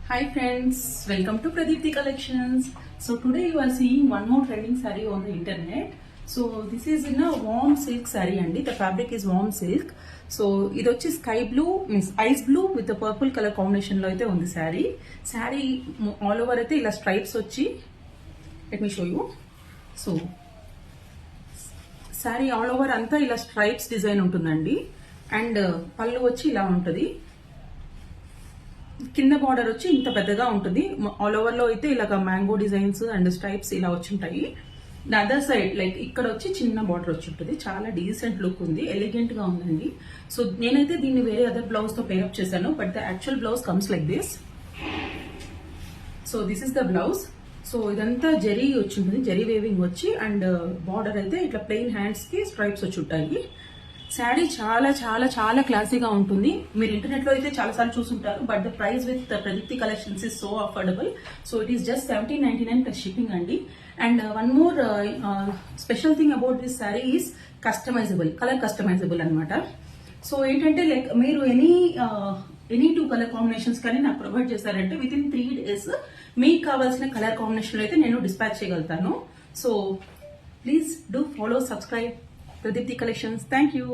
Hi friends, welcome to Pradipti Collections. So today you are seeing one more trending saree on the internet. So this is in a warm silk saree and the fabric is warm silk. So ఇది వచ్చి sky blue means ice blue with purple colour combination లో అయితే ఉంది sari all over అయితే ఇలా stripes వచ్చి let me show you. So sari all over అంతా ఇలా స్ట్రైప్స్ డిజైన్ ఉంటుందండి అండ్ పళ్ళు వచ్చి ఇలా ఉంటుంది. కింద బార్డర్ వచ్చి ఇంత పెద్దగా ఉంటుంది. ఆల్ ఓవర్ లో అయితే ఇలాగ మ్యాంగో డిజైన్స్ అండ్ స్ట్రైప్స్ ఇలా వచ్చి ఉంటాయి. అదర్ సైడ్ లైక్ ఇక్కడ వచ్చి చిన్న బార్డర్ వచ్చి ఉంటుంది. చాలా డీసెంట్ లుక్ ఉంది, ఎలిగెంట్ గా ఉందండి. సో నేనైతే దీన్ని వేరే అదర్ బ్లౌజ్ తో పేరప్ చేశాను, but the actual blouse comes like this. So this is the blouse. So ఇదంతా జరీ వచ్చి ఉంటుంది, జరీ వేవింగ్ వచ్చి అండ్ బార్డర్ అయితే ఇట్లా ప్లెయిన్ హ్యాండ్స్ కి స్ట్రైప్స్ వచ్చి ఉంటాయి. శారీ చాలా చాలా చాలా క్లాసీగా ఉంటుంది. మీరు ఇంటర్నెట్ లో అయితే చాలా సార్లు చూసుంటారు, but the price with Pradeepti Collections is so affordable. So it is just 1799 plus shipping అండి. And one more special thing about this sari is customisable, colour customisable అనమాట. సో ఏంటంటే లైక్ మీరు ఎనీ 2 కలర్ కాంబినేషన్స్ కానీ నాకు ప్రొవైడ్ చేశారంటే విత్ ఇన్ 3 days మీకు కావాల్సిన కలర్ కాంబినేషన్ అయితే నేను డిస్పాచ్ చేయగలుగుతాను. So please do follow, subscribe Pradipti Collections. Thank you.